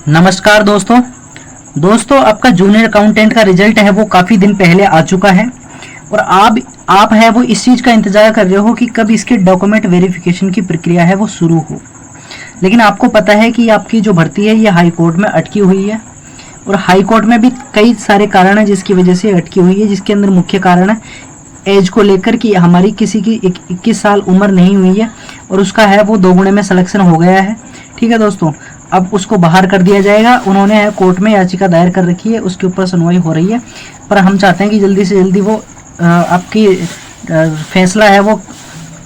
नमस्कार दोस्तों आपका जूनियर अकाउंटेंट का रिजल्ट है वो काफ़ी दिन पहले आ चुका है और आप है वो इस चीज़ का इंतज़ार कर रहे हो कि कब इसके डॉक्यूमेंट वेरिफिकेशन की प्रक्रिया है वो शुरू हो। लेकिन आपको पता है कि आपकी जो भर्ती है ये हाई कोर्ट में अटकी हुई है और हाई कोर्ट में भी कई सारे कारण हैं जिसकी वजह से अटकी हुई है, जिसके अंदर मुख्य कारण है एज को लेकर कि हमारी किसी की 21 साल उम्र नहीं हुई है और उसका है वो 2 गुणे में सिलेक्शन हो गया है। ठीक है दोस्तों, अब उसको बाहर कर दिया जाएगा। उन्होंने कोर्ट में याचिका दायर कर रखी है, उसके ऊपर सुनवाई हो रही है, पर हम चाहते हैं कि जल्दी से जल्दी वो आपकी फैसला है वो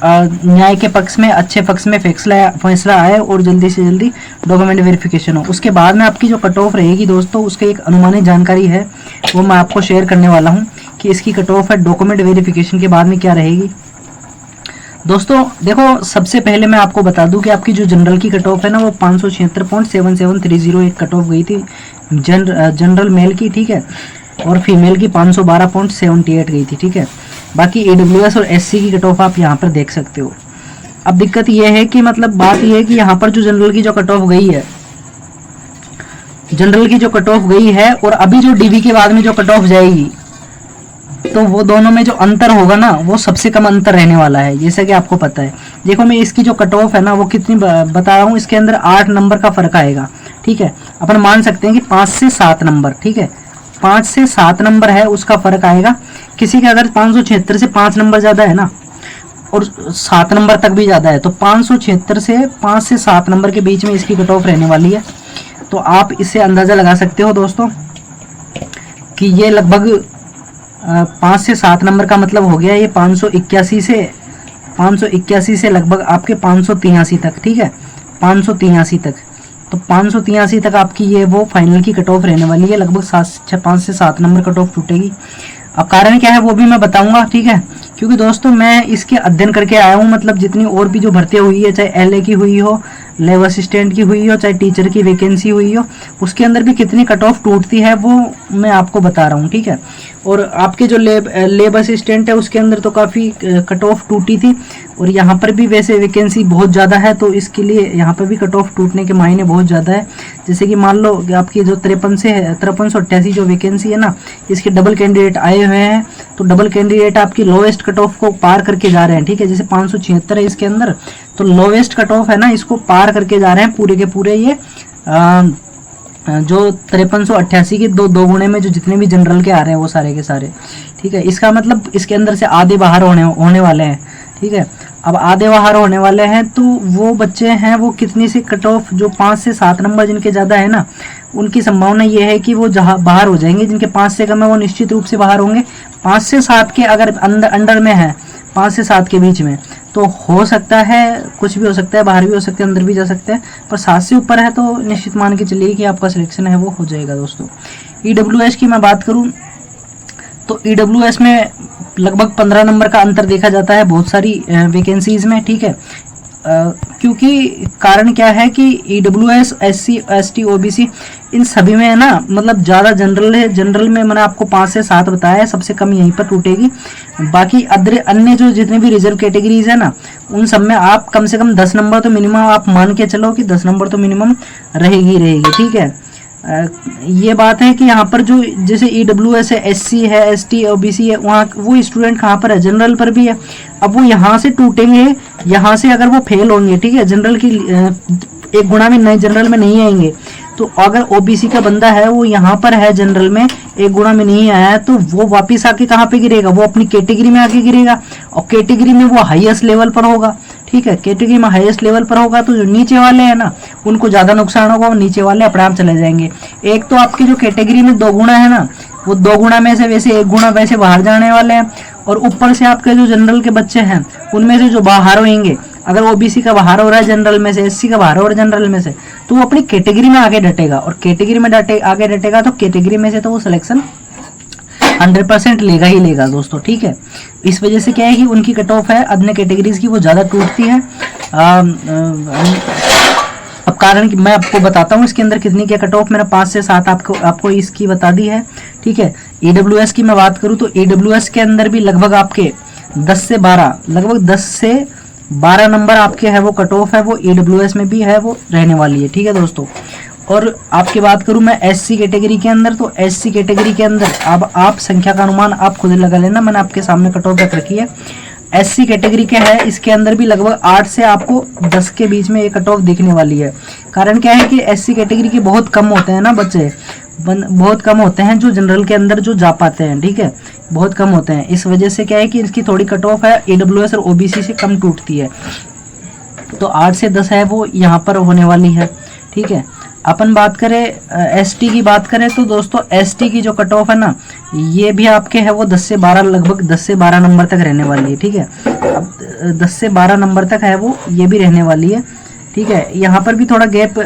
न्याय के पक्ष में, अच्छे पक्ष में फैसला आए और जल्दी से जल्दी डॉक्यूमेंट वेरिफिकेशन हो। उसके बाद में आपकी जो कट ऑफ रहेगी दोस्तों, उसका एक अनुमानित जानकारी है वो मैं आपको शेयर करने वाला हूँ कि इसकी कट ऑफ है डॉक्यूमेंट वेरिफिकेशन के बाद में क्या रहेगी। दोस्तों देखो, सबसे पहले मैं आपको बता दूं कि आपकी जो जनरल की कट ऑफ है ना वो 576.7730 एक कट ऑफ गई थी जनरल मेल की, ठीक है, और फीमेल की 512.78 गई थी, ठीक है। बाकी AWS और SC की कट ऑफ आप यहाँ पर देख सकते हो। अब दिक्कत ये है कि मतलब बात ये है कि यहाँ पर जो जनरल की जो कट ऑफ गई है, जनरल की जो कट ऑफ गई है और अभी जो DB के बाद में जो कट ऑफ जाएगी, तो वो दोनों में जो अंतर होगा ना वो सबसे कम अंतर रहने वाला है, जैसा कि आपको पता है। देखो मैं इसकी जो कट ऑफ है ना वो कितनी बता रहा हूँ, इसके अंदर 8 नंबर का फर्क आएगा, ठीक है। अपन मान सकते हैं कि 5 से 7 नंबर, ठीक है, 5 से 7 नंबर है उसका फर्क आएगा। किसी का अगर 576 से 5 नंबर ज़्यादा है ना और 7 नंबर तक भी ज़्यादा है, तो 576 से 5 से 7 नंबर के बीच में इसकी कट ऑफ रहने वाली है। तो आप इससे अंदाज़ा लगा सकते हो दोस्तों कि ये लगभग 5 से 7 नंबर का मतलब हो गया ये 581 से लगभग आपके 583 तक, ठीक है, 583 तक। तो 583 तक आपकी ये वो फाइनल की कट ऑफ रहने वाली है, लगभग 5 से 7 नंबर कट ऑफ टूटेगी। अब कारण क्या है वो भी मैं बताऊंगा, ठीक है, क्योंकि दोस्तों मैं इसके अध्ययन करके आया हूँ। मतलब जितनी और भी जो भर्तियाँ हुई है, चाहे LA की हुई हो, लैब असिस्टेंट की हुई हो, चाहे टीचर की वैकेंसी हुई हो, उसके अंदर भी कितनी कट ऑफ टूटती है वो मैं आपको बता रहा हूँ, ठीक है। और आपके जो लैब असिस्टेंट है उसके अंदर तो काफ़ी कट ऑफ टूटी थी और यहाँ पर भी वैसे वैकेंसी बहुत ज़्यादा है, तो इसके लिए यहाँ पर भी कट ऑफ टूटने के मायने बहुत ज़्यादा है। जैसे कि मान लो कि आपकी जो 5388 जो वैकेंसी है ना, इसके डबल कैंडिडेट आए हुए हैं, तो डबल कैंडिडेट आपकी लोवेस्ट कट ऑफ को पार करके जा रहे हैं, ठीक है। जैसे 576 है इसके अंदर, तो लोवेस्ट कट ऑफ है ना इसको पार करके जा रहे हैं पूरे के पूरे ये जो 5388 के दो गुणे में जो जितने भी जनरल के आ रहे हैं वो सारे के सारे, ठीक है। इसका मतलब इसके अंदर से आधे बाहर होने वाले हैं, ठीक है। अब आधे बाहर होने वाले हैं तो वो बच्चे हैं वो कितनी सी कट ऑफ, जो 5 से 7 नंबर जिनके ज़्यादा है ना, उनकी संभावना ये है कि वो जहाँ बाहर हो जाएंगे। जिनके 5 से कम है वो निश्चित रूप से बाहर होंगे। 5 से 7 के अगर अंडर में है, 5 से 7 के बीच में, तो हो सकता है कुछ भी हो सकता है, बाहर भी हो सकते हैं, अंदर भी जा सकते हैं, पर 7 से ऊपर है तो निश्चित मान के चलिए कि आपका सिलेक्शन है वो हो जाएगा दोस्तों। EWS की मैं बात करूं तो EWS में लगभग 15 नंबर का अंतर देखा जाता है बहुत सारी वैकेंसीज़ में, ठीक है। क्योंकि कारण क्या है कि EWS, SC, ST, OBC इन सभी में है ना, मतलब ज़्यादा जनरल है। जनरल में मैंने आपको 5 से 7 बताया है, सबसे कम यहीं पर टूटेगी। बाकी अन्य जो जितने भी रिजर्व कैटेगरीज है ना, उन सब में आप कम से कम 10 नंबर तो मिनिमम आप मान के चलो कि 10 नंबर तो मिनिमम रहेगी, ठीक है। ये बात है कि यहाँ पर जो जैसे EWS है, SC है, ST, OBC है, वहाँ वो स्टूडेंट कहाँ पर है, जनरल पर भी है। अब वो यहाँ से टूटेंगे, यहाँ से अगर वो फेल होंगे, ठीक है, जनरल की 1 गुणा में नए जनरल में नहीं आएंगे, तो अगर OBC का बंदा है वो यहाँ पर है जनरल में 1 गुणा में नहीं आया है, तो वो वापिस आके कहाँ पे गिरेगा, वो अपनी कैटेगरी में आके गिरेगा और कैटेगरी में वो हाईएस्ट लेवल पर होगा, ठीक है। कैटेगरी में हाईएस्ट लेवल पर होगा तो जो नीचे वाले हैं ना उनको ज़्यादा नुकसान होगा, और नीचे वाले अपने आप चले जाएंगे। एक तो आपकी जो कैटेगरी में 2 गुणा है ना, वो 2 गुणा में से वैसे 1 गुणा वैसे बाहर जाने वाले हैं, और ऊपर से आपके जो जनरल के बच्चे हैं उनमें से जो बाहर होंगे, अगर OBC का बाहर हो रहा है जनरल में से, SC का बाहर हो रहा है जनरल में से, तो वो अपनी कैटेगरी में आगे डटेगा, और कैटेगरी में आगे डटेगा तो कैटेगरी में से तो वो सिलेक्शन 100% लेगा ही लेगा दोस्तों, ठीक है। इस वजह से क्या है कि उनकी कट ऑफ है अन्य कैटेगरीज की वो ज़्यादा टूटती है। अब कारण मैं आपको बताता हूँ इसके अंदर कितनी क्या कट ऑफ, मैंने 5 से 7 आपको इसकी बता दी है, ठीक है। EWS की मैं बात करूँ तो EWS के अंदर भी लगभग आपके 10 से 12 नंबर आपके है वो कट ऑफ है वो EWS में भी है वो रहने वाली है, ठीक है दोस्तों। और आपकी बात करूं मैं एससी कैटेगरी के अंदर, तो एससी कैटेगरी के अंदर अब आप संख्या का अनुमान आप खुद लगा लेना, मैंने आपके सामने कट ऑफ रख रखी है। एससी कैटेगरी के है, इसके अंदर भी लगभग 8 से आपको 10 के बीच में ये कट ऑफ दिखने वाली है। कारण क्या है कि एससी कैटेगरी के बहुत कम होते हैं ना बच्चे, बहुत कम होते हैं जो जनरल के अंदर जो जा पाते हैं, ठीक है, बहुत कम होते हैं। इस वजह से क्या है कि इसकी थोड़ी कट ऑफ है ईडब्ल्यूएस और ओबीसी से कम टूटती है, तो 8 से 10 है वो यहाँ पर होने वाली है, ठीक है। अपन बात करें एसटी की बात करें तो दोस्तों एसटी की जो कट ऑफ है ना, ये भी आपके है वो 10 से 12, लगभग 10 से 12 नंबर तक रहने वाली है, ठीक है। अब 10 से 12 नंबर तक है वो, ये भी रहने वाली है, ठीक है। यहाँ पर भी थोड़ा गैप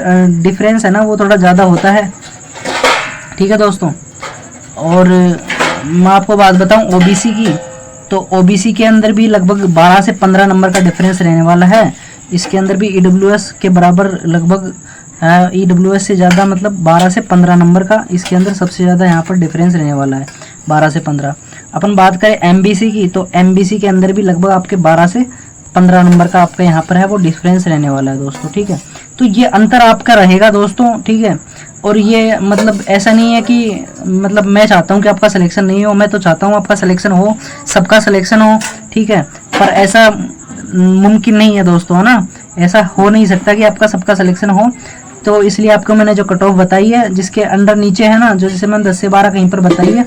डिफरेंस है ना, वो थोड़ा ज़्यादा होता है, ठीक है दोस्तों। और मैं आपको बात बताऊं ओबीसी की, तो ओबीसी के अंदर भी लगभग 12 से 15 नंबर का डिफरेंस रहने वाला है। इसके अंदर भी ईडब्ल्यूएस के बराबर लगभग, ईडब्ल्यूएस से ज़्यादा मतलब 12 से 15 नंबर का इसके अंदर सबसे ज़्यादा यहाँ पर डिफरेंस रहने वाला है, 12 से 15। अपन बात करें एमबीसी की, तो एमबीसी के अंदर भी लगभग आपके 12 से 15 नंबर का आपका यहाँ पर है वो डिफरेंस रहने वाला है दोस्तों, ठीक है। तो ये अंतर आपका रहेगा दोस्तों, ठीक है। और ये मतलब ऐसा नहीं है कि मतलब मैं चाहता हूँ कि आपका सिलेक्शन नहीं हो, मैं तो चाहता हूँ आपका सिलेक्शन हो, सबका सिलेक्शन हो, ठीक है। पर ऐसा मुमकिन नहीं है दोस्तों, है ना, ऐसा हो नहीं सकता कि आपका सबका सिलेक्शन हो। तो इसलिए आपको मैंने जो कट ऑफ बताई है, जिसके अंडर नीचे है ना, जो जैसे मैंने 10 से 12 कहीं पर बताई है,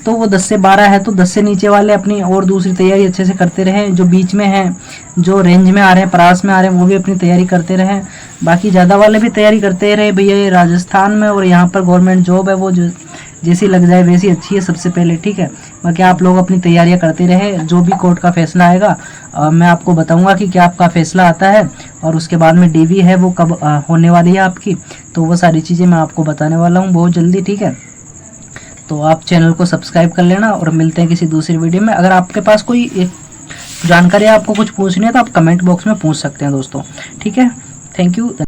तो वो 10 से 12 है, तो 10 से नीचे वाले अपनी और दूसरी तैयारी अच्छे से करते रहें। जो बीच में हैं, जो रेंज में आ रहे हैं, पास में आ रहे हैं, वो भी अपनी तैयारी करते रहें। बाकी ज़्यादा वाले भी तैयारी करते रहे भैया, ये राजस्थान में और यहाँ पर गवर्नमेंट जॉब है वो जो जैसी लग जाए वैसी अच्छी है सबसे पहले, ठीक है। बाकी आप लोग अपनी तैयारियां करते रहे, जो भी कोर्ट का फैसला आएगा मैं आपको बताऊंगा कि क्या आपका फैसला आता है, और उसके बाद में डीवी है वो कब होने वाली है आपकी, तो वो सारी चीज़ें मैं आपको बताने वाला हूँ बहुत जल्दी, ठीक है। तो आप चैनल को सब्सक्राइब कर लेना, और मिलते हैं किसी दूसरी वीडियो में। अगर आपके पास कोई जानकारी आपको कुछ पूछनी है तो आप कमेंट बॉक्स में पूछ सकते हैं दोस्तों, ठीक है। Thank you.